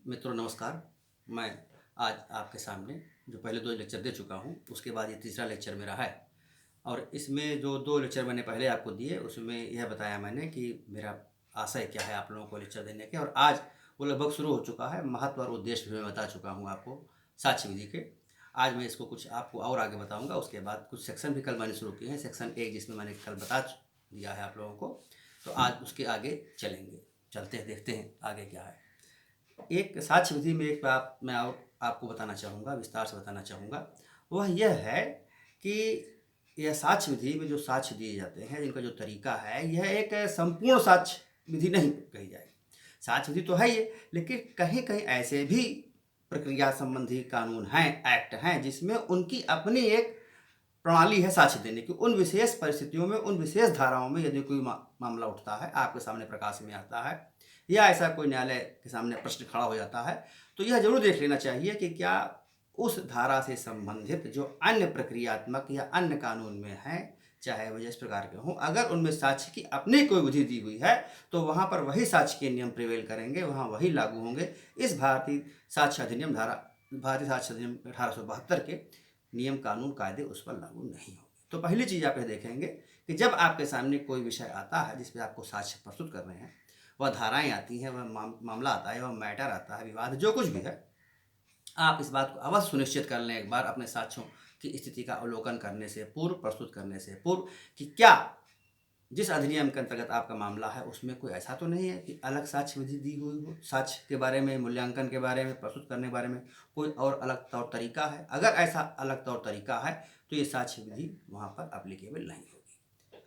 मित्रों नमस्कार। मैं आज आपके सामने जो पहले 2 लेक्चर दे चुका हूँ, उसके बाद ये तीसरा लेक्चर मेरा है। और इसमें जो 2 लेक्चर मैंने पहले आपको दिए, उसमें यह बताया मैंने कि मेरा आशय क्या है आप लोगों को लेक्चर देने के। और आज वो लगभग शुरू हो चुका है। महत्व और उद्देश्य भी मैं बता चुका हूँ आपको साक्ष्य विधि के। आज मैं इसको कुछ आपको और आगे बताऊँगा। उसके बाद कुछ सेक्शन भी कल मैंने शुरू किए हैं। सेक्शन 1 जिसमें मैंने कल बता दिया है आप लोगों को, तो आज उसके आगे चलेंगे। चलते हैं, देखते हैं आगे क्या है। एक साक्ष्य विधि में एक बात मैं और आपको बताना चाहूँगा, विस्तार से बताना चाहूँगा। वह यह है कि यह साक्ष्य विधि में जो साक्ष्य दिए जाते हैं, जिनका जो तरीका है, यह एक संपूर्ण साक्ष्य विधि नहीं कही जाएगी। साक्ष्य विधि तो है ही, लेकिन कहीं कहीं ऐसे भी प्रक्रिया संबंधी कानून हैं, एक्ट हैं, जिसमें उनकी अपनी एक प्रणाली है साक्ष्य देने की। उन विशेष परिस्थितियों में, उन विशेष धाराओं में यदि कोई मामला उठता है, आपके सामने प्रकाश में आता है, या ऐसा कोई न्यायालय के सामने प्रश्न खड़ा हो जाता है, तो यह जरूर देख लेना चाहिए कि क्या उस धारा से संबंधित जो अन्य प्रक्रियात्मक या अन्य कानून में है, चाहे वह जिस प्रकार के हों, अगर उनमें साक्ष्य की अपनी कोई विधि दी हुई है, तो वहाँ पर वही साक्ष्य के नियम प्रिवेल करेंगे, वहाँ वही लागू होंगे। इस भारतीय साक्ष्य अधिनियम 1872 के नियम कानून कायदे उस पर लागू नहीं होंगे। तो पहली चीज़ आप ये देखेंगे कि जब आपके सामने कोई विषय आता है जिस पर आपको साक्ष्य प्रस्तुत कर रहे हैं, वह धाराएं आती हैं, वह मामला आता है, वह मैटर आता है, विवाद जो कुछ भी है, आप इस बात को अवश्य सुनिश्चित कर लें एक बार अपने साक्ष्यों की स्थिति का अवलोकन करने से पूर्व, प्रस्तुत करने से पूर्व, कि क्या जिस अधिनियम के अंतर्गत आपका मामला है उसमें कोई ऐसा तो नहीं है कि अलग साक्ष्य विधि दी हुई हो, साक्ष्य के बारे में, मूल्यांकन के बारे में, प्रस्तुत करने के बारे में कोई और अलग तौर तरीका है। अगर ऐसा अलग तौर तरीका है तो ये साक्ष्य विधि वहाँ पर अप्लीकेबल नहीं होगी।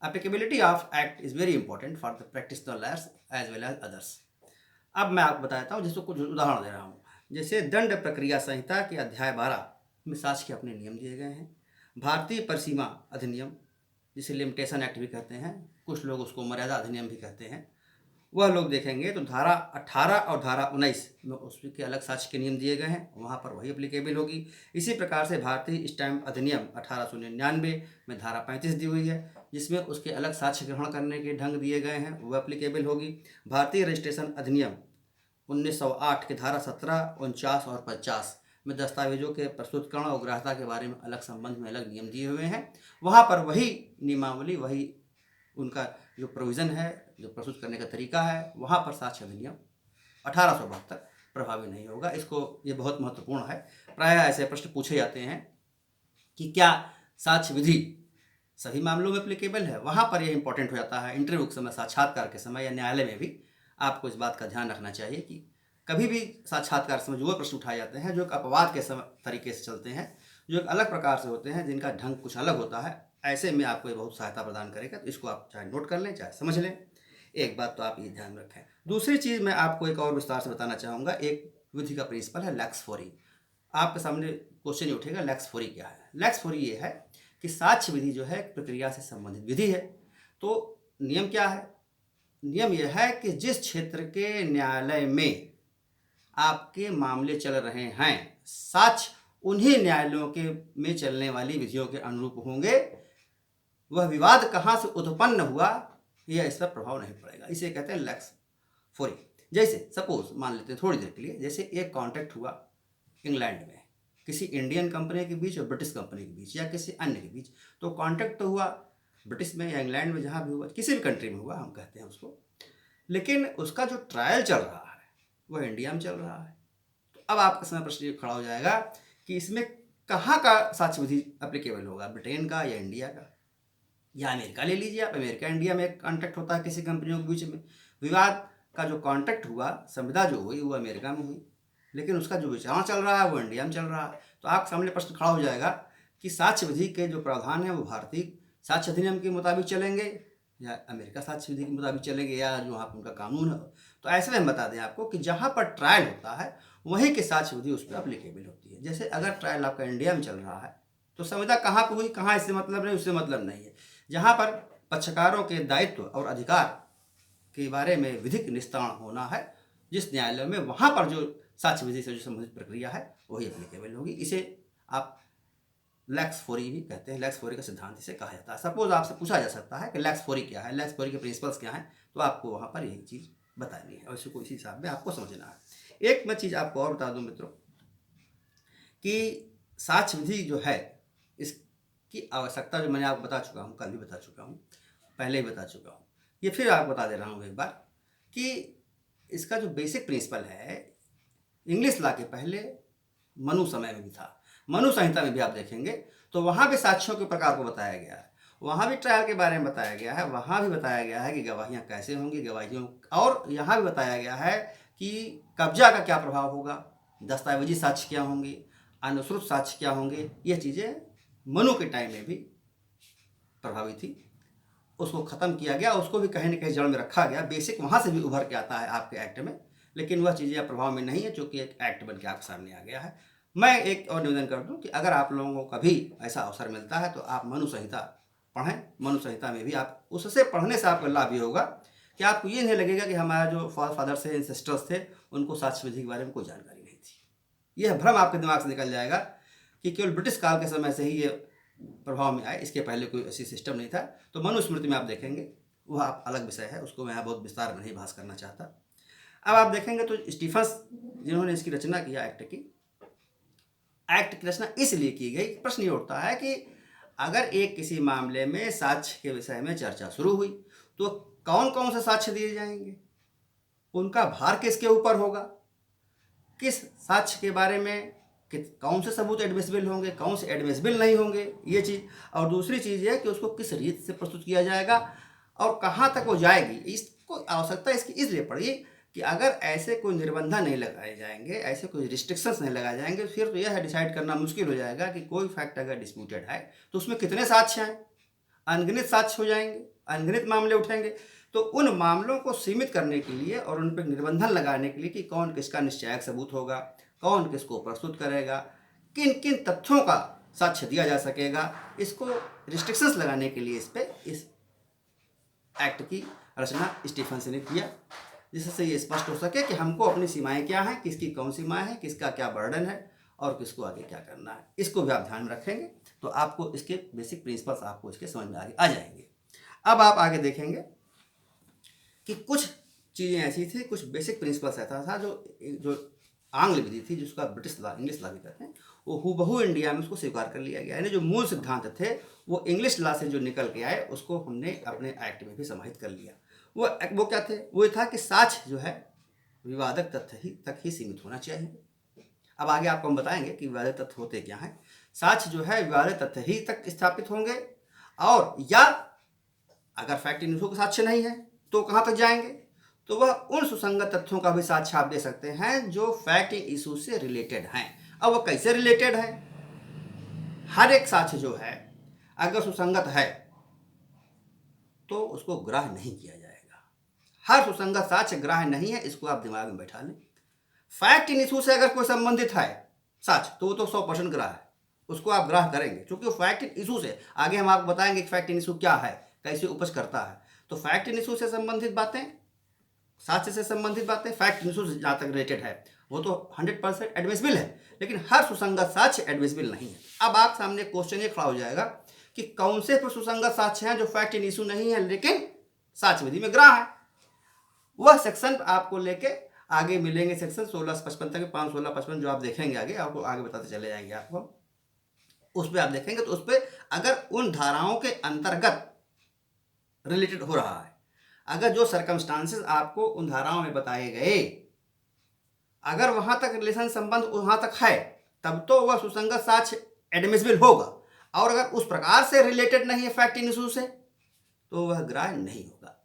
Applicability of act is very important for the practitioner lawyers as well as others. अब मैं आपको बताता हूँ, जिसको कुछ उदाहरण दे रहा हूँ। जैसे दंड प्रक्रिया संहिता के अध्याय 12 में साक्ष्य के अपने नियम दिए गए हैं। भारतीय परिसीमा अधिनियम, जिसे लिमिटेशन एक्ट भी कहते हैं, कुछ लोग उसको मर्यादा अधिनियम भी कहते हैं, वह लोग देखेंगे तो धारा 18 और धारा 19 में उसके अलग साक्ष्य के नियम दिए गए हैं, वहाँ पर वही अप्लीकेबल होगी। इसी प्रकार से भारतीय स्टैम्प अधिनियम 1899 में धारा 35 दी हुई है, जिसमें उसके अलग साक्ष्य ग्रहण करने के ढंग दिए गए हैं, वह अप्लीकेबल होगी। भारतीय रजिस्ट्रेशन अधिनियम 1908 के धारा 17, 49 और 50 में दस्तावेजों के प्रस्तुतकरण और ग्राह्यता के बारे में अलग संबंध में अलग नियम दिए हुए हैं। वहाँ पर वही नियमावली, वही उनका जो प्रोविज़न है, जो प्रस्तुत करने का तरीका है, वहाँ पर साक्ष्य अधिनियम 1872 प्रभावी नहीं होगा। ये बहुत महत्वपूर्ण है। प्रायः ऐसे प्रश्न पूछे जाते हैं कि क्या साक्ष्य विधि सभी मामलों में एप्लीकेबल है। वहाँ पर यह इंपॉर्टेंट हो जाता है। इंटरव्यू के समय, साक्षात्कार के समय या न्यायालय में भी आपको इस बात का ध्यान रखना चाहिए कि कभी भी साक्षात्कार समय जो प्रश्न उठाए जाते हैं, जो एक अपवाद के तरीके से चलते हैं, जो एक अलग प्रकार से होते हैं, जिनका ढंग कुछ अलग होता है, ऐसे में आपको ये बहुत सहायता प्रदान करेगा। तो इसको आप चाहे नोट कर लें, चाहे समझ लें। एक बात तो आप ये ध्यान रखें। दूसरी चीज़ मैं आपको एक और विस्तार से बताना चाहूँगा। एक विधि का प्रिंसिपल है लेक्स फोरी। आपके सामने क्वेश्चन ये उठेगा, लेक्स फोरी क्या है। लेक्स फोरी ये है कि साक्ष्य विधि जो है प्रक्रिया से संबंधित विधि है। तो नियम क्या है? नियम यह है कि जिस क्षेत्र के न्यायालय में आपके मामले चल रहे हैं, साक्ष्य उन्हीं न्यायालयों के में चलने वाली विधियों के अनुरूप होंगे। वह विवाद कहाँ से उत्पन्न हुआ, यह इस पर प्रभाव नहीं पड़ेगा। इसे कहते हैं लेक्स फोरी। जैसे सपोज मान लेते हैं थोड़ी देर के लिए, जैसे एक कॉन्ट्रैक्ट हुआ इंग्लैंड में किसी इंडियन कंपनी के बीच और ब्रिटिश कंपनी के बीच या किसी अन्य के बीच। तो कॉन्ट्रैक्ट तो हुआ ब्रिटिश में या इंग्लैंड में, जहाँ भी हुआ, किसी भी कंट्री में हुआ, हम कहते हैं उसको, लेकिन उसका जो ट्रायल चल रहा है वह इंडिया में चल रहा है। तो अब आपका समय प्रश्न ये खड़ा हो जाएगा कि इसमें कहाँ का साक्ष्य विधि एप्लीकेबल होगा, ब्रिटेन का या इंडिया का या अमेरिका। ले लीजिए आप, अमेरिका इंडिया में एक कॉन्ट्रैक्ट होता है किसी कंपनियों के बीच में। विवाद का जो कॉन्ट्रैक्ट हुआ, संविदा जो हुई, वो अमेरिका में हुई, लेकिन उसका जो विचार चल रहा है वो इंडिया में चल रहा है। तो आपके सामने प्रश्न खड़ा हो जाएगा कि साक्ष्य विधि के जो प्रावधान है वो भारतीय साक्ष्य अधिनियम के मुताबिक चलेंगे या अमेरिका साक्ष्य विधि के मुताबिक चलेंगे, या जो वहाँ उनका कानून है। तो ऐसे में हम बता दें आपको कि जहाँ पर ट्रायल होता है वहीं की साक्ष्य विधि उस पर अप्लीकेबल होती है। जैसे अगर ट्रायल आपका इंडिया में चल रहा है तो संविदा कहाँ पर हुई, कहाँ इससे मतलब नहीं, उससे मतलब नहीं है। जहाँ पर पक्षकारों के दायित्व और अधिकार के बारे में विधिक निस्तारण होना है जिस न्यायालय में, वहाँ पर जो साक्ष्य विधि से जो संबंधित प्रक्रिया है वही एप्लीकेबल होगी। इसे आप लेक्स फोरी भी कहते हैं। लेक्स फोरी का सिद्धांत इसे कहा जाता है। सपोज आपसे पूछा जा सकता है कि लेक्स फोरी क्या है, लेक्स फोरी के प्रिंसिपल्स क्या हैं, तो आपको वहाँ पर यही चीज़ बतानी है और इसको इसी हिसाब में आपको समझना है। एक मैं चीज़ आपको और बता दूं मित्रों कि साक्ष्य विधि जो है इसकी आवश्यकता जो मैंने आपको बता चुका हूँ, कल भी बता चुका हूँ, पहले ही बता चुका हूँ, ये फिर आपको बता दे रहा हूँ एक बार कि इसका जो बेसिक प्रिंसिपल है इंग्लिश लॉ के पहले मनु समय में भी था। मनु संहिता में भी आप देखेंगे तो वहाँ भी साक्ष्यों के प्रकार को बताया गया है, वहाँ भी ट्रायल के बारे में बताया गया है, वहाँ भी बताया गया है कि गवाहियाँ कैसे होंगी, गवाहियों, और यहाँ भी बताया गया है कि कब्जा का क्या प्रभाव होगा, दस्तावेजी साक्ष्य क्या होंगे, अनुश्रुत साक्ष्य क्या होंगे। ये चीज़ें मनु के टाइम में भी प्रभावी थी, उसको ख़त्म किया गया, उसको भी कहीं न कहीं जड़ में रखा गया, बेसिक वहाँ से भी उभर के आता है आपके एक्ट में, लेकिन वह चीज़ें अब प्रभाव में नहीं है चूँकि एक एक्ट बन के आपके सामने आ गया है। मैं एक और निवेदन कर दूं कि अगर आप लोगों को कभी ऐसा अवसर मिलता है तो आप मनु संहिता पढ़ें। मनु संहिता में भी आप उससे पढ़ने से आपको लाभ ये होगा कि आपको ये नहीं लगेगा कि हमारा जो फादर्स थे, एंसेस्टर्स थे, उनको साक्ष्य विधि के बारे में कोई जानकारी नहीं थी। यह भ्रम आपके दिमाग से निकल जाएगा कि केवल ब्रिटिश काल के समय से ही ये प्रभाव में आए, इसके पहले कोई ऐसी सिस्टम नहीं था। तो मनुस्मृति में आप देखेंगे, वह आप अलग विषय है, उसको मैं यहाँ बहुत विस्तार में नहीं भाष करना चाहता। अब आप देखेंगे तो स्टीफन्स जिन्होंने इसकी रचना किया एक्ट की रचना इसलिए की गई, प्रश्न ये उठता है कि अगर एक किसी मामले में साक्ष्य के विषय में चर्चा शुरू हुई तो कौन कौन से साक्ष्य दिए जाएंगे, उनका भार किसके ऊपर होगा, किस साक्ष्य के बारे में कौन से सबूत एडमिसिबल होंगे, कौन से एडमिसिबल नहीं होंगे, ये चीज़। और दूसरी चीज़ है कि उसको किस रीत से प्रस्तुत किया जाएगा और कहाँ तक वो जाएगी। इसको आवश्यकता इसकी इसलिए पड़ी कि अगर ऐसे कोई निर्बंध नहीं लगाए जाएंगे, ऐसे कोई रिस्ट्रिक्शंस नहीं लगाए जाएंगे, फिर तो यह डिसाइड करना मुश्किल हो जाएगा कि कोई फैक्ट अगर डिस्प्यूटेड है तो उसमें कितने साक्ष्य हैं, अनगिनत साक्ष्य हो जाएंगे, अनगिनत मामले उठेंगे। तो उन मामलों को सीमित करने के लिए और उन पर निर्बंधन लगाने के लिए कि कौन किसका निश्चायक सबूत होगा, कौन किसको प्रस्तुत करेगा, किन किन तथ्यों का साक्ष्य दिया जा सकेगा, इसको रिस्ट्रिक्शंस लगाने के लिए इस एक्ट की रचना स्टीफन्स ने किया, जिससे ये स्पष्ट हो सके कि हमको अपनी सीमाएं क्या हैं, किसकी कौन सीमाएं हैं, किसका क्या बर्डन है और किसको आगे क्या करना है। इसको भी आप ध्यान में रखेंगे तो आपको इसके बेसिक प्रिंसिपल्स आपको इसके समझ में आगे आ जाएंगे। अब आप आगे देखेंगे कि कुछ चीज़ें ऐसी थी, कुछ बेसिक प्रिंसिपल्स ऐसा था जो आंग्ल विधि थी, जिसका ब्रिटिश लॉ, इंग्लिश लॉ भी कहते हैं, वो हूबहू इंडिया में उसको स्वीकार कर लिया गया। यानी जो मूल सिद्धांत थे वो इंग्लिश लॉ से जो निकल के आए उसको हमने अपने एक्ट में भी समाहित कर लिया। वो क्या थे, वो था कि साक्ष्य जो है विवादक तथ्य तक ही सीमित होना चाहिए। अब आगे आपको हम बताएंगे कि विवादित तथ्य होते क्या हैं। साक्ष्य जो है विवादित तथ्य ही तक स्थापित होंगे, और या अगर फैक्ट इन इशू का साक्ष्य नहीं है तो कहाँ तक जाएंगे, तो वह उन सुसंगत तथ्यों का भी साक्ष्य आप दे सकते हैं जो फैक्ट इन इशू से रिलेटेड हैं। अब वह कैसे रिलेटेड है, हर एक साक्ष्य जो है अगर सुसंगत है तो उसको ग्राह्य नहीं किया जाएगा। हर सुसंगत साक्ष्य ग्राह्य नहीं है, इसको आप दिमाग में बैठा लें। फैक्ट इन इशू से अगर कोई संबंधित है साक्ष्य तो वो तो 100% ग्राह्य है, उसको आप ग्राह्य करेंगे, क्योंकि फैक्ट इन इशू से आगे हम आपको बताएंगे कि फैक्ट इन इशू क्या है, कैसे उपज करता है। तो फैक्ट इन इशू से संबंधित बातें, साक्ष्य से संबंधित बातें, फैक्ट इन इशू से जहाँ तक रिलेटेड है वो तो 100% एडमिसिबल है, लेकिन हर सुसंगत साक्ष्य एडमिसिबल नहीं है। अब आप सामने क्वेश्चन ये खड़ा हो जाएगा कि कौन से सुसंगत साक्ष्य हैं जो फैक्ट इन इशू नहीं है लेकिन साक्ष्य विधि में ग्राह्य है। वह सेक्शन आपको लेके आगे मिलेंगे, सेक्शन 16 से 55 तक, 5, 16, 55 जो आप देखेंगे आगे, आपको आगे बताते चले जाएंगे आपको। उस पर आप देखेंगे तो उस पर अगर उन धाराओं के अंतर्गत रिलेटेड हो रहा है, अगर जो सर्कमस्टांसेस आपको उन धाराओं में बताए गए अगर वहां तक रिलेशन संबंध वहां तक है तब तो वह सुसंगत साक्ष्य एडमिसिबल होगा, और अगर उस प्रकार से रिलेटेड नहीं है फैक्ट इन इशू से तो वह ग्राह्य नहीं होगा।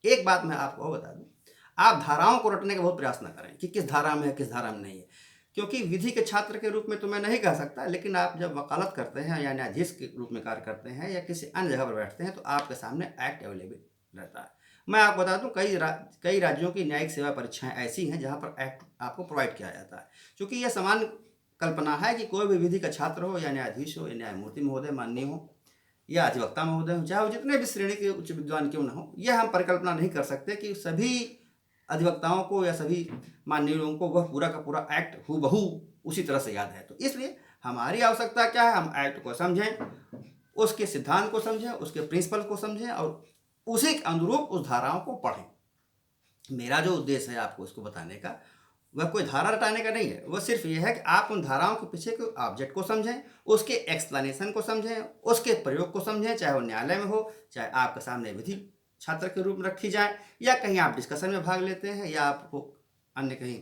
एक बात मैं आपको बता दूं, आप धाराओं को रटने का बहुत प्रयास न करें कि किस धारा में है किस धारा में नहीं है, क्योंकि विधि के छात्र के रूप में तो मैं नहीं कह सकता, लेकिन आप जब वकालत करते हैं या न्यायाधीश के रूप में कार्य करते हैं या किसी अन्य जगह पर बैठते हैं तो आपके सामने एक्ट अवेलेबल रहता है। मैं आपको बता दूं कई राज्यों की न्यायिक सेवा परीक्षाएं ऐसी हैं जहां पर एक्ट आपको प्रोवाइड किया जाता है, क्योंकि यह समान कल्पना है कि कोई भी विधि का छात्र हो या न्यायाधीश हो या न्यायमूर्ति महोदय माननीय हो या अधिवक्ता महोदय हो, चाहे वो जितने भी श्रेणी के उच्च विद्वान क्यों न हो, यह हम परिकल्पना नहीं कर सकते कि सभी अधिवक्ताओं को या सभी माननीय लोगों को वह पूरा का पूरा एक्ट हूबहू उसी तरह से याद है। तो इसलिए हमारी आवश्यकता क्या है, हम एक्ट को समझें, उसके सिद्धांत को समझें, उसके प्रिंसिपल को समझें और उसी के अनुरूप उस धाराओं को पढ़ें। मेरा जो उद्देश्य है आपको इसको बताने का वह कोई धारा रटाने का नहीं है, वह सिर्फ ये है कि आप उन धाराओं के पीछे के ऑब्जेक्ट को समझें, उसके एक्सप्लेनेशन को समझें, उसके प्रयोग को समझें, चाहे वो न्यायालय में हो, चाहे आपके सामने विधि छात्र के रूप में रखी जाए, या कहीं आप डिस्कशन में भाग लेते हैं, या आपको अन्य कहीं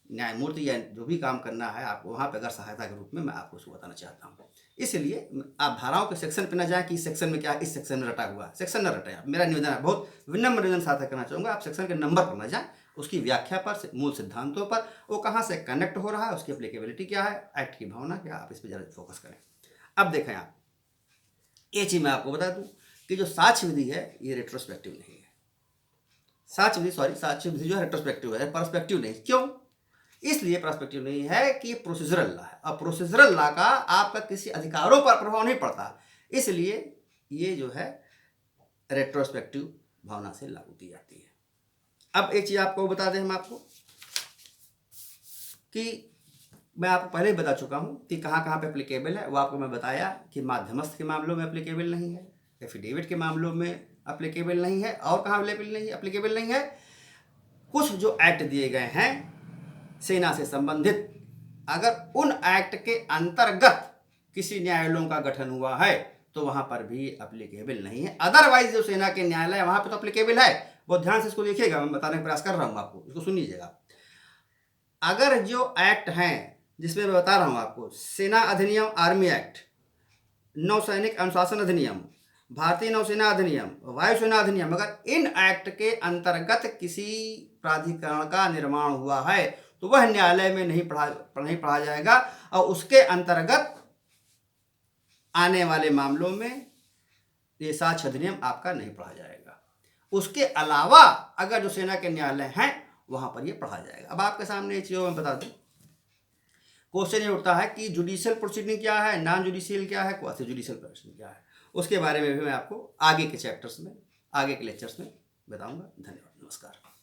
न्यायमूर्ति या जो भी काम करना है आपको वहाँ पर अगर सहायता के रूप में मैं आपको उसको बताना चाहता हूँ। इसलिए आप धाराओं के सेक्शन पे ना जाएं कि इस सेक्शन में क्या है, इस सेक्शन में रटा हुआ है, सेक्शन न रटें आप। मेरा निवेदन है, बहुत विनम्र निवेदन साथ करना चाहूँगा, आप सेक्शन के नंबर पर ना जाएं, उसकी व्याख्या पर, मूल सिद्धांतों पर, वो कहाँ से कनेक्ट हो रहा है, उसकी एप्लीकेबिलिटी क्या है, एक्ट की भावना क्या, आप इस पर ज़रा फोकस करें। अब देखें आप, ये चीज़ मैं आपको बता दूँ कि जो साक्ष्य विधि है ये रेट्रोस्पेक्टिव नहीं है। साक्ष्य विधि जो है रेट्रोस्पेक्टिव है, पर्सपेक्टिव नहीं। क्यों? इसलिए पर्सपेक्टिव नहीं है कि प्रोसीजरल लॉ है, और प्रोसीजरल लॉ का आपका किसी अधिकारों पर प्रभाव नहीं पड़ता, इसलिए ये जो है रेट्रोस्पेक्टिव भावना से लागू की जाती है। अब एक चीज़ आपको बता दें हम आपको कि मैं आपको पहले ही बता चुका हूँ कि कहाँ कहाँ पे एप्लीकेबल है। वो आपको मैं बताया कि माध्यमस्थ के मामलों में एप्लीकेबल नहीं है, एफिडेविट के मामलों में एप्लीकेबल नहीं है, और कहाँ एप्लीकेबल नहीं है। कुछ जो एक्ट दिए गए हैं सेना से संबंधित, अगर उन एक्ट के अंतर्गत किसी न्यायालयों का गठन हुआ है तो वहां पर भी एप्लीकेबल नहीं है। अदरवाइज जो सेना के न्यायालय वहां पर तो एप्लीकेबल है। बहुत ध्यान से इसको देखिएगा, मैं बताने का प्रयास कर रहा हूं आपको, इसको सुन लीजिएगा। अगर जो एक्ट हैं जिसमें मैं बता रहा हूं आपको, सेना अधिनियम, आर्मी एक्ट, नौसैनिक अनुशासन अधिनियम, भारतीय नौसेना अधिनियम, वायुसेना अधिनियम, अगर इन एक्ट के अंतर्गत किसी प्राधिकरण का निर्माण हुआ है तो वह न्यायालय में नहीं पढ़ा जाएगा, और उसके अंतर्गत आने वाले मामलों में ये साक्ष्य अधिनियम आपका नहीं पढ़ा जाएगा। उसके अलावा अगर जो सेना के न्यायालय हैं वहां पर ये पढ़ा जाएगा। अब आपके सामने ये चीज़ मैं बता दूं, क्वेश्चन ये उठता है कि जुडिशियल प्रोसीडिंग क्या है, नॉन जुडिशियल क्या है, क्वासी जुडिशियल प्रोसीडिंग क्या है। उसके बारे में भी मैं आपको आगे के चैप्टर्स में, आगे के लेक्चर्स में बताऊंगा। धन्यवाद, नमस्कार।